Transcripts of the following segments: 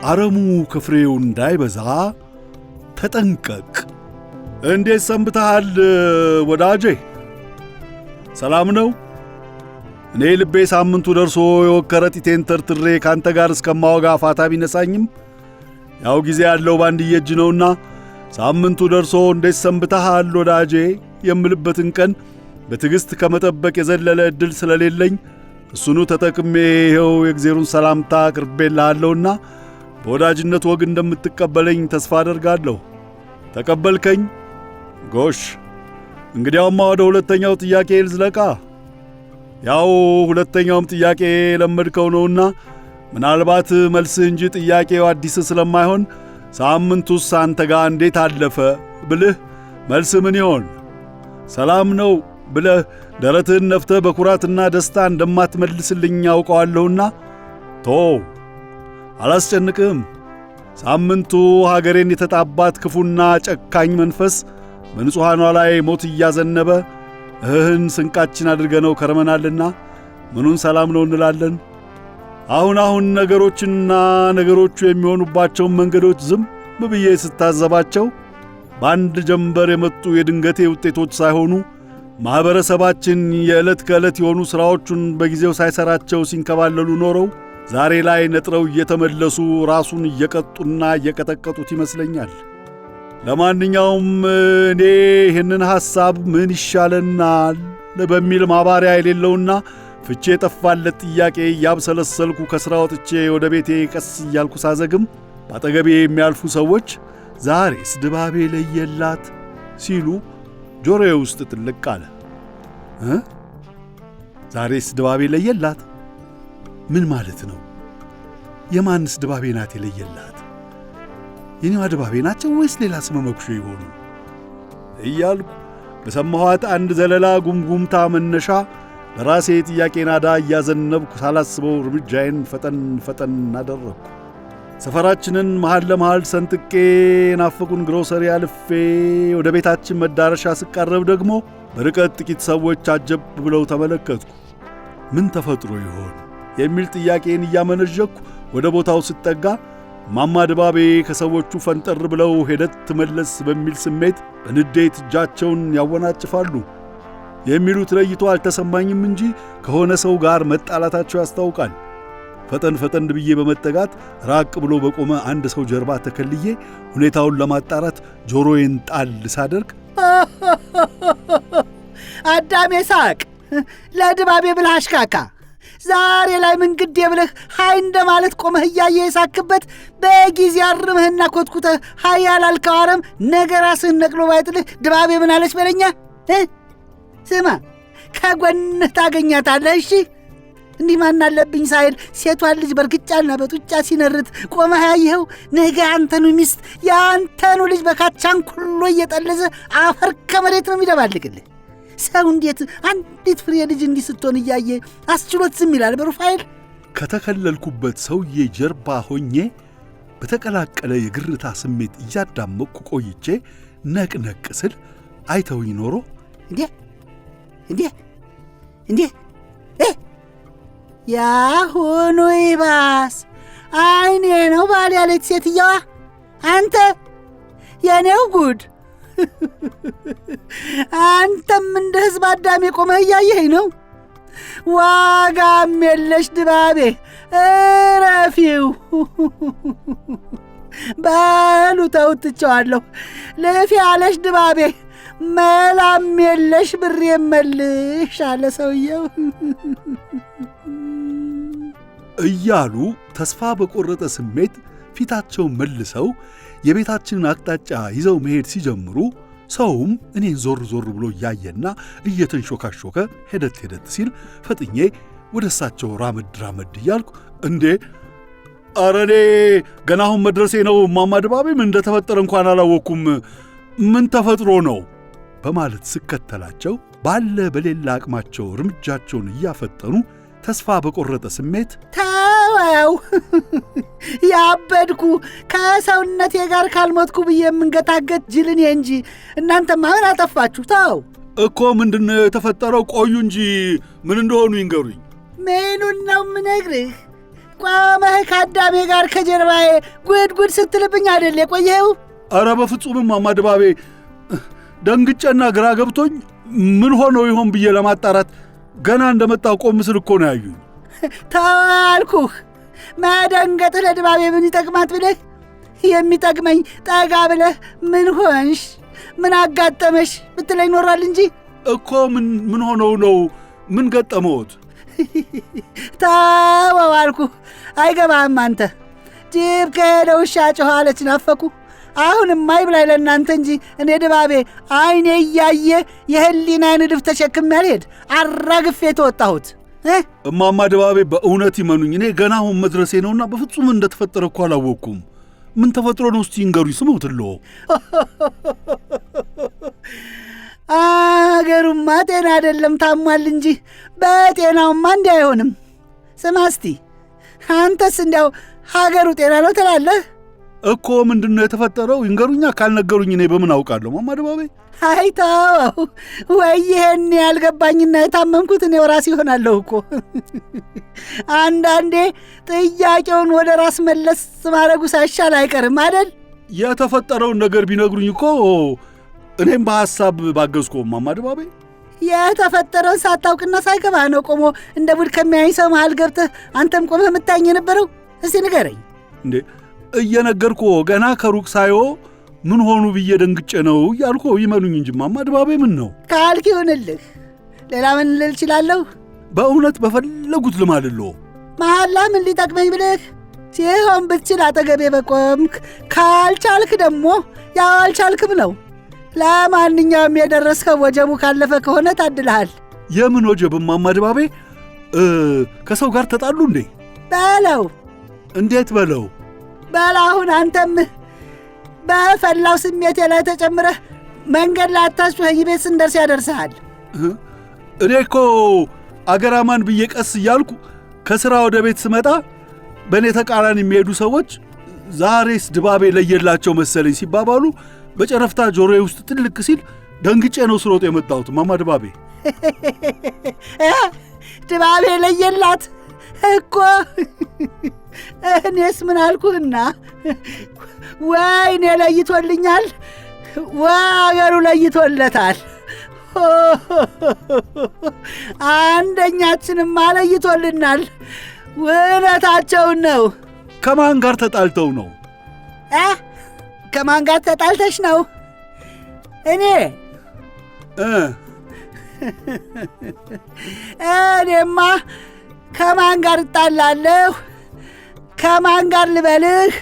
አረሙ ከፍሬው እንዳይበዛ ተጠንቀቅ። እንዴት ሰንብተሃል ወዳጄ? ሰላም ነው? እኔ ልቤ ሳምንቱ ደርሶ የወከረ ጢቴን ተርትሬ ካንተ ጋር እስከማወጋ ፋታ ቢነሳኝም ያው ጊዜ ያለው ባንድዬ እጅ ነውና ሳምንቱ ደርሶ እንዴት ሰንብተሃል ወዳጄ የምልበትን ቀን በትዕግሥት ከመጠበቅ የዘለለ ዕድል ስለሌለኝ እሱኑ ተጠቅሜ ይኸው የእግዚአብሔርን ሰላምታ አቅርቤልሃለሁና በወዳጅነት ወግ እንደምትቀበለኝ ተስፋ አደርጋለሁ። ተቀበልከኝ? ጎሽ፣ እንግዲያውማ ወደ ሁለተኛው ጥያቄ ልዝለቃ። ያው ሁለተኛውም ጥያቄ ለመድከው ነውና ምናልባት መልስህ እንጂ ጥያቄው አዲስ ስለማይሆን ሳምንቱስ አንተ ጋር እንዴት አለፈ ብልህ መልስ ምን ይሆን? ሰላም ነው ብለህ ደረትህን ነፍተህ በኩራትና ደስታ እንደማትመልስልኝ ያውቀዋለሁና አላስጨንቅህም። ሳምንቱ ሀገሬን የተጣባት ክፉና ጨካኝ መንፈስ በንጹሐኗ ላይ ሞት እያዘነበ እህን ስንቃችን አድርገነው ከርመናልና ምኑን ሰላም ነው እንላለን። አሁን ነገሮችና ነገሮቹ የሚሆኑባቸውን መንገዶች ዝም ብዬ ስታዘባቸው በአንድ ጀንበር የመጡ የድንገቴ ውጤቶች ሳይሆኑ ማኅበረሰባችን የዕለት ከዕለት የሆኑ ሥራዎቹን በጊዜው ሳይሠራቸው ሲንከባለሉ ኖረው ዛሬ ላይ ነጥረው እየተመለሱ ራሱን እየቀጡና እየቀጠቀጡት ይመስለኛል። ለማንኛውም እኔ ይህንን ሐሳብ ምን ይሻለናል በሚል ማባሪያ የሌለውና ፍቼ የጠፋለት ጥያቄ እያብሰለሰልኩ ከሥራ ወጥቼ ወደ ቤቴ ቀስ እያልኩ ሳዘግም በአጠገቤ የሚያልፉ ሰዎች ዛሬስ ድባቤ ለየላት ሲሉ ጆሮዬ ውስጥ ጥልቅ አለ። ዛሬስ ድባቤ ለየላት? ምን ማለት ነው? የማንስ ድባቤ ናት የለየላት? የኔዋ ድባቤ ናቸው ወይስ ሌላ ስመ መኩሾ ይሆኑ እያልኩ በሰማኋት አንድ ዘለላ ጉምጉምታ መነሻ ለራሴ ጥያቄ ናዳ እያዘነብኩ ሳላስበው እርምጃዬን ፈጠን አደረግኩ። ሰፈራችንን መሃል ለመሃል ሰንጥቄ ናፍቁን ግሮሰሪ አልፌ ወደ ቤታችን መዳረሻ ስቃረብ ደግሞ በርቀት ጥቂት ሰዎች አጀብ ብለው ተመለከትኩ። ምን ተፈጥሮ ይሆን የሚል ጥያቄን እያመነዠኩ ወደ ቦታው ስጠጋ ማማ ድባቤ ከሰዎቹ ፈንጠር ብለው ሄደት መለስ በሚል ስሜት በንዴት እጃቸውን ያወናጭፋሉ። የሚሉት ለይቶ አልተሰማኝም እንጂ ከሆነ ሰው ጋር መጣላታቸው ያስታውቃል። ፈጠን ብዬ በመጠጋት ራቅ ብሎ በቆመ አንድ ሰው ጀርባ ተከልዬ ሁኔታውን ለማጣራት ጆሮዬን ጣል ሳደርግ አዳሜ ሳቅ፣ ለድባቤ ብለህ አሽካካ፣ ዛሬ ላይ ምን ግዴ ብለህ ሃይ እንደማለት ቆመህ እያየ የሳክበት በጊዜ አርምህና ኮትኩተህ ሃይ ያላልከው አረም ነገ ራስህን ነቅሎ ባይጥልህ ድባቤ ምን አለች በለኛ። ስማ፣ ከጎንህ ታገኛታለህ። እሺ፣ እንዲህ ማን አለብኝ ሳይል ሴቷን ልጅ በርግጫና በጡጫ ሲነርት ቆመህ ያየኸው ነገ አንተኑ ሚስት የአንተኑ ልጅ በካቻን ኩሎ እየጠለዘ አፈር ከመሬት ነው የሚደባልቅልህ። ሰው እንዴት አንዲት ፍሬ ልጅ እንዲህ ስትሆን እያየ አስችሎት ዝም ይላል? በሩፋኤል ከተከለልኩበት ሰውዬ ጀርባ ሆኜ በተቀላቀለ የግርታ ስሜት እያዳመቅኩ ቆይቼ ነቅነቅ ስል አይተውኝ ኖሮ እንዴ ያሁኑ ይባስ አይኔ ነው ባል ያለች ሴትየዋ። አንተ የኔው ጉድ! አንተም እንደ ሕዝብ አዳሜ ቆመህ እያየኸኝ ነው። ዋጋም የለሽ ድባቤ እረፊው። በሉ ተውትቸዋለሁ። ልፊ ያለሽ ድባቤ መላም የለሽ ብር የመልሽ አለ ሰውየው እያሉ ተስፋ በቆረጠ ስሜት ፊታቸው መልሰው የቤታችንን አቅጣጫ ይዘው መሄድ ሲጀምሩ ሰውም እኔን ዞር ብሎ እያየና እየተንሾካሾከ ሄደት ሲል ፈጥኜ ወደ እሳቸው ራመድ እያልኩ እንዴ ኧረ እኔ ገና አሁን መድረሴ ነው እማማ ድባቤ ምን እንደተፈጠረ እንኳን አላወቅኩም፣ ምን ተፈጥሮ ነው በማለት ስከተላቸው ባለ በሌላ አቅማቸው እርምጃቸውን እያፈጠኑ ተስፋ በቆረጠ ስሜት ተወው ያበድኩ ከሰውነቴ ጋር ካልሞትኩ ብዬ የምንገታገት ጅልን እንጂ እናንተማ ምን አጠፋችሁ? ተው እኮ ምንድነው የተፈጠረው? ቆዩ እንጂ ምን እንደሆኑ ይንገሩኝ። ምኑን ነው ምነግርህ? ቆመህ ከአዳሜ ጋር ከጀርባዬ ጉድ ስትልብኝ አይደል የቆየኸው? ኧረ በፍጹም እማማ ድባቤ፣ ደንግጬና ግራ ገብቶኝ ምን ሆነው ይሆን ብዬ ለማጣራት ገና እንደመጣሁ ቆም ስል እኮ ነው ያዩኝ። ተዋልኩህ፣ መደንገጥህ ለድባቤ ምን ይጠቅማት ብለህ የሚጠቅመኝ ጠጋ ብለህ ምን ሆንሽ፣ ምን አጋጠመሽ ብትለኝ ኖሯል እንጂ እኮ ምን ሆነው ነው? ምን ገጠመዎት? ተወው አልኩህ። አይገባህም አንተ። ጅብ ከሄደ ውሻ ጮኸ አለች ናፈኩ። አሁንም አይብላኝ ለእናንተ እንጂ እኔ ድባቤ አይኔ እያየ የህሊናዬን ንድፍ ተሸክሜ አልሄድ አራግፌ የተወጣሁት። እማማ ድባቤ በእውነት ይመኑኝ፣ እኔ ገና አሁን መድረሴ ነውና በፍጹም እንደተፈጠረ እኮ አላወቅኩም። ምን ተፈጥሮ ነው እስቲ ይንገሩኝ። ስሙትሎ አገሩማ ጤና አይደለም ታሟል እንጂ በጤናውማ እንዲህ አይሆንም። ስማ እስቲ አንተስ እንዲያው ሀገሩ ጤና ነው ትላለህ እኮ? ምንድን ነው የተፈጠረው? ይንገሩኛ። ካልነገሩኝ እኔ በምን አውቃለሁ? እማማ ድባቤ አይታው ወይ ይሄን ያልገባኝና የታመምኩት እኔው ራሴ ይሆናለሁ እኮ። አንዳንዴ ጥያቄውን ወደ ራስ መለስ ማድረጉ ሳይሻል አይቀርም አይደል? የተፈጠረውን ነገር ቢነግሩኝ እኮ እኔም በሐሳብ ባገዝኩ። እማማ ድባቤ የተፈጠረውን ሳታውቅና ሳይገባ ነው ቆሞ እንደ ቡድ ከሚያይ ሰው መሃል ገብተህ አንተም ቆመህ የምታኝ የነበረው? እስቲ ንገረኝ። እንዴ እየነገርኩ ገና ከሩቅ ሳዮ ምን ሆኑ ብዬ ደንግጬ ነው እያልኩ ይመኑኝ እንጂ እማማ ድባቤ ምን ነው ካልክ ይሁንልህ። ሌላ ምን ልል እችላለሁ? በእውነት በፈለጉት ልማልልዎ። መሐላ ምን ሊጠቅመኝ ብለህ ሲሆን ብትችል አጠገቤ በቆምክ፣ ካልቻልክ ደግሞ ያው አልቻልክም ነው። ለማንኛውም የደረስከው ወጀቡ ካለፈ ከሆነ ታድልሃል። የምን ወጀብ እማማ ድባቤ? ከሰው ጋር ተጣሉ እንዴ? በለው። እንዴት በለው? በላሁን አንተም በፈላው ስሜቴ ላይ ተጨምረህ መንገድ ላይ አታስጮኸኝ፣ ቤት ስንደርስ ያደርሰሃል። እኔ እኮ አገራማን ብዬ ቀስ እያልኩ ከሥራ ወደ ቤት ስመጣ በእኔ ተቃራኒ የሚሄዱ ሰዎች ዛሬስ ድባቤ ለየላቸው መሰለኝ ሲባባሉ በጨረፍታ ጆሮዬ ውስጥ ጥልቅ ሲል ደንግጬ ነው ስሮጥ የመጣሁት። እማማ ድባቤ ድባቤ ለየላት እኮ። እኔስ ምን አልኩህና? ወይኔ ለይቶልኛል፣ ወገሩ ለይቶለታል። አንደኛችንማ ለይቶልናል። ውለታቸውን ነው። ከማን ጋር ተጣልተው ነው? ከማን ጋር ተጣልተሽ ነው? እኔማ ከማን ጋር እጣላለሁ? ከማን ጋር ልበልህ?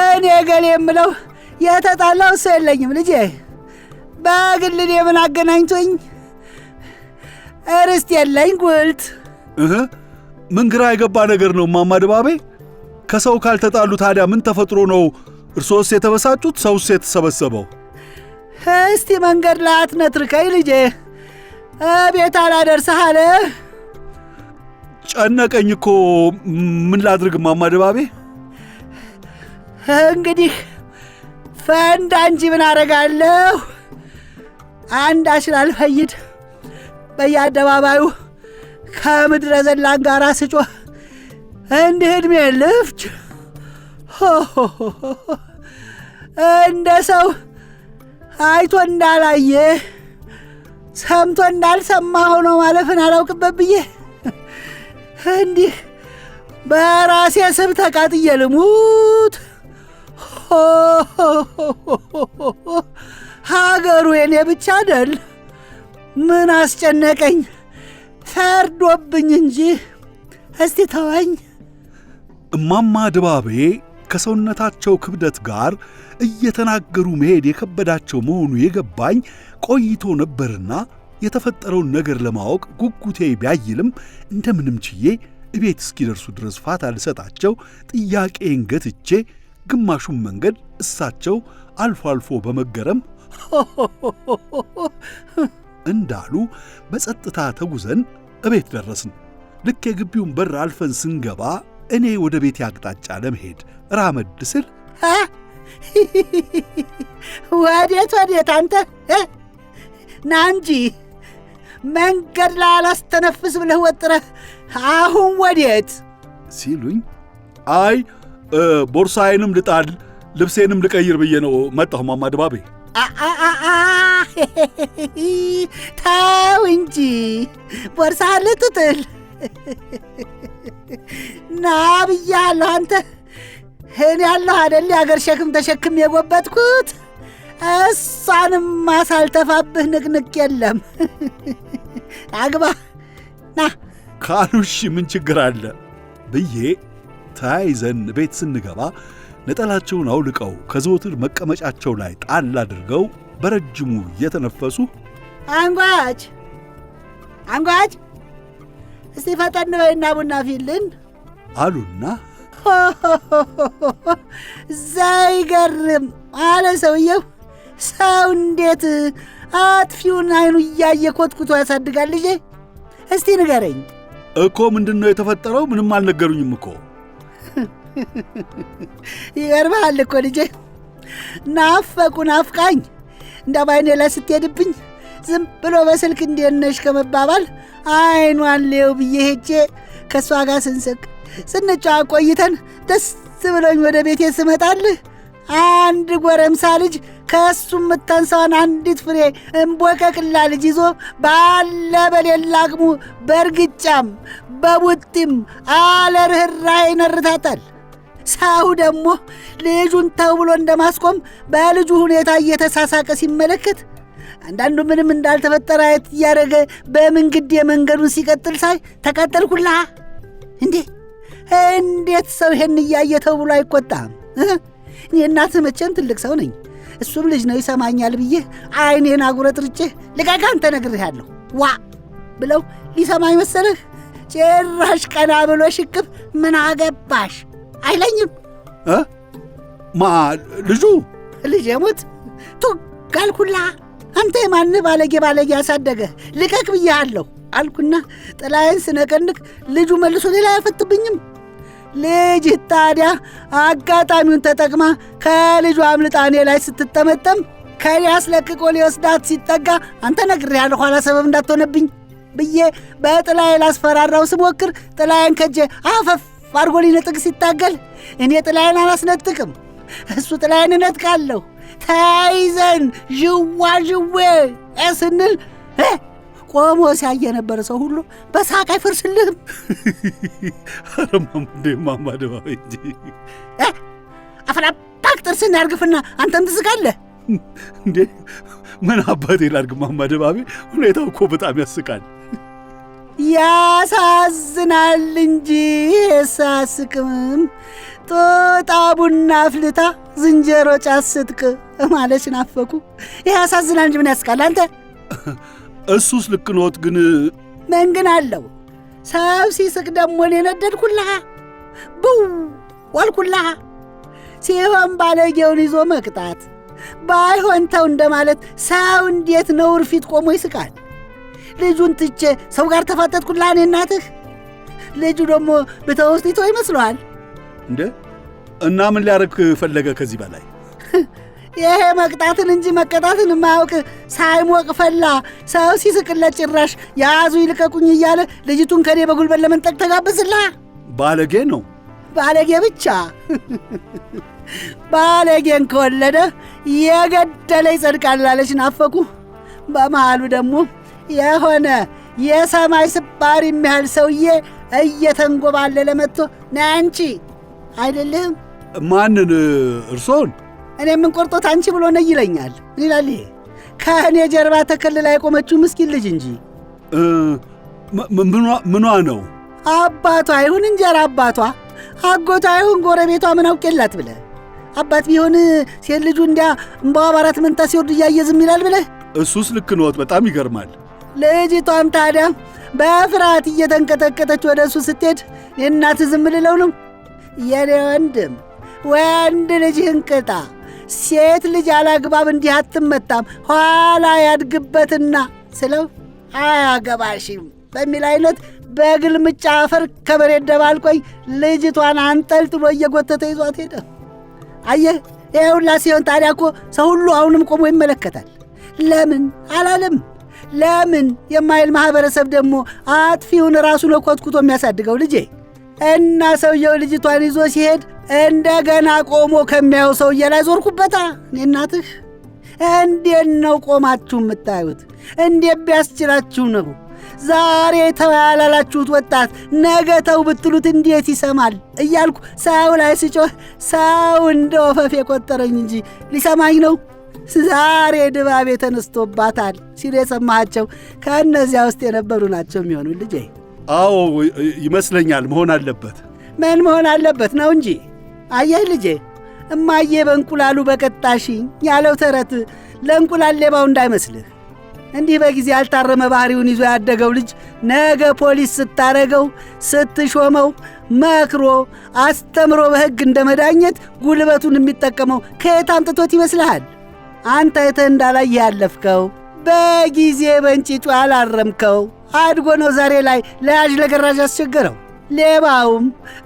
እኔ ገሌ የምለው የተጣላው ሰው የለኝም ልጄ። በግል እኔ ምን አገናኝቶኝ? ርስት የለኝ ጉልት። ምን ግራ የገባ ነገር ነው እማማ ድባቤ? ከሰው ካልተጣሉ ታዲያ ምን ተፈጥሮ ነው እርሶስ የተበሳጩት? ሰውስ የተሰበሰበው? እስቲ መንገድ ላይ አትነትርከኝ ልጄ፣ ቤት አላደርስህ አለ። ጨነቀኝ እኮ። ምን ላድርግ እማማ ድባቤ? እንግዲህ ፈንዳ እንጂ ምን አረጋለሁ። አንዳች ላልፈይድ በየአደባባዩ ከምድረ ዘላን ጋር ስጮህ እንዲህ ዕድሜ ልፍጅ። እንደ ሰው አይቶ እንዳላየ ሰምቶ እንዳልሰማ ሆኖ ማለፍን አላውቅበት ብዬ እንዲህ በራሴ ስብ ተቃጥዬ ልሙት። ሀገሩ የኔ ብቻ አይደል? ምን አስጨነቀኝ? ፈርዶብኝ እንጂ እስቲ ተወኝ። እማማ ድባቤ ከሰውነታቸው ክብደት ጋር እየተናገሩ መሄድ የከበዳቸው መሆኑ የገባኝ ቆይቶ ነበርና የተፈጠረውን ነገር ለማወቅ ጉጉቴ ቢያይልም እንደምንም ችዬ እቤት እስኪደርሱ ድረስ ፋታ ልሰጣቸው ጥያቄን ገትቼ ግማሹን መንገድ እሳቸው አልፎ አልፎ በመገረም እንዳሉ በጸጥታ ተጉዘን እቤት ደረስን። ልክ የግቢውን በር አልፈን ስንገባ እኔ ወደ ቤቴ አቅጣጫ ለመሄድ ራመድ ስል ወዴት አንተ ና እንጂ መንገድ ላይ አላስተነፍስ ብለህ ወጥረህ አሁን ወዴት ሲሉኝ፣ አይ ቦርሳዬንም ልጣል ልብሴንም ልቀይር ብዬ ነው መጣሁ ማማ ድባቤ። ተው እንጂ ቦርሳህን ልትጥል ና ብያለሁ። አንተ እኔ ያለሁ አደል የአገር ሸክም ተሸክም የጎበጥኩት። እሷንም ማሳልተፋብህ ንቅንቅ የለም። አግባ ና ካሉሽ ምን ችግር አለ ብዬ ተያይዘን ቤት ስንገባ ነጠላቸውን አውልቀው ከዘወትር መቀመጫቸው ላይ ጣል አድርገው በረጅሙ እየተነፈሱ አንጓች አንጓች እስቲ ፈጠን በይና ቡና ፊልን አሉና ዘይገርም አለ ሰውየው። ሰው እንዴት አጥፊውን አይኑ እያየ ኮትኩቶ ያሳድጋል? ልጄ እስቲ ንገረኝ እኮ ምንድን ነው የተፈጠረው? ምንም አልነገሩኝም እኮ። ይገርምሃል እኮ ልጄ፣ ናፈቁ ናፍቃኝ እንደ ባይኔ ላይ ስትሄድብኝ ዝም ብሎ በስልክ እንዴት ነሽ ከመባባል አይኗን ሌው ብዬ ሄጄ ከእሷ ጋር ስንስቅ ስንጫወት ቆይተን ደስ ብሎኝ ወደ ቤቴ ስመጣልህ አንድ ጎረምሳ ልጅ ከእሱ የምታንሳዋን አንዲት ፍሬ እምቦቀቅላ ልጅ ይዞ ባለ በሌላ አቅሙ በእርግጫም በቡጢም አለ ርኅራኄ ይነርታታል። ሰው ደግሞ ልጁን ተው ብሎ እንደማስቆም በልጁ ሁኔታ እየተሳሳቀ ሲመለከት አንዳንዱ ምንም እንዳልተፈጠረ አየት እያደረገ በምንግድ የመንገዱን ሲቀጥል ሳይ ተቀጠልኩላ። እንዴት ሰው ይሄን እያየ ተው ብሎ አይቆጣም? እኔ እናትህ መቼም ትልቅ ሰው ነኝ፣ እሱም ልጅ ነው ይሰማኛል ብዬ አይኔን አጉረጥርጬ ልቀቅ አንተ ነግሬሃለሁ ዋ ብለው ሊሰማኝ መሰለህ? ጭራሽ ቀና ብሎ ሽክፍ ምን አገባሽ አይለኝም። ልጁ ልጅ የሙት ቱጋልኩላ። አንተ የማንህ ባለጌ ያሳደገ ልቀቅ ብያለሁ አልኩና ጥላዬን ስነቀንቅ ልጁ መልሶ ሌላ አያፈትብኝም። ልጅ ታዲያ አጋጣሚውን ተጠቅማ ከልጁ አምልጣ እኔ ላይ ስትጠመጠም ከኔ አስለቅቆ ሊወስዳት ሲጠጋ አንተ ነግሬሃለሁ ኋላ ሰበብ እንዳትሆነብኝ ብዬ በጥላዬ ላስፈራራው ስሞክር ጥላዬን ከጄ አፈፍ አድርጎ ሊነጥቅ ሲታገል እኔ ጥላዬን አላስነጥቅም፣ እሱ ጥላዬን እነጥቃለሁ። ተያይዘን ዥዋ ዥዌ ስንል ቆሞ ሲያየ የነበረ ሰው ሁሉ በሳቅ አይፈርስልህም? ማማ ድባቤ እንጂ አፈላባክ ጥርስን ያርግፍና አንተም ትስቃለህ እንዴ? ምን አባቴ ላድርግ ማማ ድባቤ፣ ሁኔታው እኮ በጣም ያስቃል። ያሳዝናል እንጂ ሳስቅምም ጦጣ ቡና አፍልታ ዝንጀሮ ጫት ስትቅ ማለች ናፈኩ። ይህ ያሳዝናል እንጂ ምን ያስቃል አንተ? እሱስ ልክ ኖት፣ ግን ምን ግን አለው? ሰው ሲስቅ ደሞ እኔ ነደድኩልሃ ብው ዋልኩልሃ። ሲሆን ባለጌውን ይዞ መቅጣት፣ ባይሆን ተው እንደማለት። ሰው እንዴት ነውር ፊት ቆሞ ይስቃል? ልጁን ትቼ ሰው ጋር ተፋጠጥኩልሃ እኔ እናትህ። ልጁ ደግሞ ብተወስቲቶ ይመስለዋል እንደ እና ምን ሊያረግ ፈለገ ከዚህ በላይ? ይሄ መቅጣትን እንጂ መቀጣትን የማያውቅ ሳይሞቅ ፈላ። ሰው ሲስቅለት ጭራሽ ያዙ ይልቀቁኝ እያለ ልጅቱን ከኔ በጉልበት ለመንጠቅ ተጋበዝላ። ባለጌ ነው፣ ባለጌ ብቻ። ባለጌን ከወለደ የገደለ ይጸድቃል አለች ናፈኩ። በመሃሉ ደግሞ የሆነ የሰማይ ስባሪ የሚያህል ሰውዬ እየተንጎባለለ መጥቶ ናንቺ አይደለህም? ማንን? እርሶን? እኔ ምን ቆርጦት አንቺ ብሎ ነይ ይለኛል። ይላል ይሄ ከእኔ ጀርባ ተከልላ የቆመችው ምስኪን ልጅ እንጂ ምኗ ነው? አባቷ ይሁን እንጀራ አባቷ፣ አጎቷ ይሁን ጎረቤቷ ምን አውቄላት ብለህ። አባት ቢሆን ሴት ልጁ እንዲያ እምባዋ በአራት መንታ ሲወርድ እያየ ዝም ይላል ብለህ። እሱስ ልክ ነዎት፣ በጣም ይገርማል። ልጅቷም ታዲያ በፍርሃት እየተንቀጠቀጠች ወደ እሱ ስትሄድ የእናት ዝም ልለው ነው? የኔ ወንድም ወንድ ልጅህን ቅጣ፣ ሴት ልጅ አላግባብ እንዲህ አትመታም፣ ኋላ ያድግበትና ስለው አያገባሽም በሚል አይነት በግልምጫ አፈር ከመሬት ደባልቆኝ ልጅቷን አንጠልጥሎ እየጎተተ ይዟት ሄደ። አየህ፣ ይሄ ሁላ ሲሆን ታዲያ እኮ ሰው ሁሉ አሁንም ቆሞ ይመለከታል። ለምን አላለም? ለምን የማይል ማኅበረሰብ ደግሞ አጥፊውን ራሱ ነው ኮትኩቶ የሚያሳድገው ልጄ። እና ሰውየው ልጅቷን ይዞ ሲሄድ እንደገና ቆሞ ከሚያየው ሰውዬ ላይ ዞርኩበታ። እኔ እናትህ እንዴት ነው ቆማችሁ የምታዩት? እንዴት ቢያስችላችሁ ነው? ዛሬ ተው ያላላችሁት ወጣት ነገ ተው ብትሉት እንዴት ይሰማል እያልኩ ሰው ላይ ስጮህ ሰው እንደ ወፈፍ የቆጠረኝ እንጂ ሊሰማኝ ነው? ዛሬ ድባቤ ተነስቶባታል ሲሉ የሰማሃቸው ከእነዚያ ውስጥ የነበሩ ናቸው የሚሆኑ ልጄ። አዎ ይመስለኛል። መሆን አለበት። ምን መሆን አለበት ነው እንጂ። አየህ ልጄ፣ እማዬ በእንቁላሉ በቀጣሽኝ ያለው ተረት ለእንቁላል ሌባው እንዳይመስልህ። እንዲህ በጊዜ ያልታረመ ባህሪውን ይዞ ያደገው ልጅ ነገ ፖሊስ ስታረገው ስትሾመው መክሮ አስተምሮ በሕግ እንደ መዳኘት ጉልበቱን የሚጠቀመው ከየት አምጥቶት ይመስልሃል? አንተ አይተህ እንዳላየህ ያለፍከው በጊዜ በእንጭጩ ያላረምከው አድጎ ነው ዛሬ ላይ ለያዥ ለገራዥ አስቸገረው። ሌባውም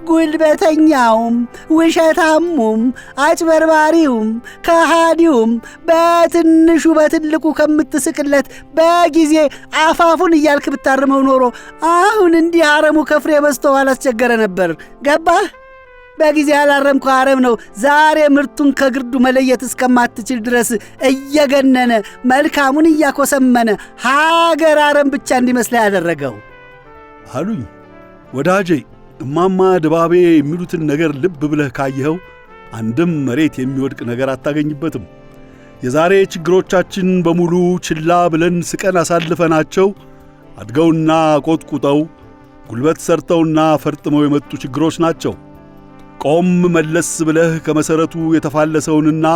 ጉልበተኛውም ውሸታሙም አጭበርባሪውም ከሃዲውም በትንሹ በትልቁ ከምትስቅለት በጊዜ አፋፉን እያልክ ብታርመው ኖሮ አሁን እንዲህ አረሙ ከፍሬ በዝቶ አላስቸገረ ነበር። ገባህ? በጊዜ ያላረምከው አረም ነው ዛሬ ምርቱን ከግርዱ መለየት እስከማትችል ድረስ እየገነነ መልካሙን እያኮሰመነ ሀገር አረም ብቻ እንዲመስል ያደረገው አሉኝ። ወዳጄ፣ እማማ ድባቤ የሚሉትን ነገር ልብ ብለህ ካየኸው አንድም መሬት የሚወድቅ ነገር አታገኝበትም። የዛሬ ችግሮቻችን በሙሉ ችላ ብለን ስቀን አሳልፈናቸው አድገውና ቆጥቁጠው ጉልበት ሰርተውና ፈርጥመው የመጡ ችግሮች ናቸው። ቆም መለስ ብለህ ከመሠረቱ የተፋለሰውንና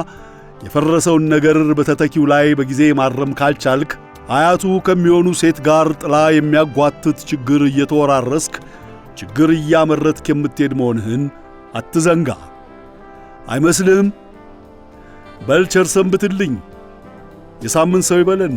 የፈረሰውን ነገር በተተኪው ላይ በጊዜ ማረም ካልቻልክ አያቱ ከሚሆኑ ሴት ጋር ጥላ የሚያጓትት ችግር እየተወራረስክ ችግር እያመረትክ የምትሄድ መሆንህን አትዘንጋ። አይመስልህም? በል ቸር ሰንብትልኝ። የሳምንት ሰው ይበለን።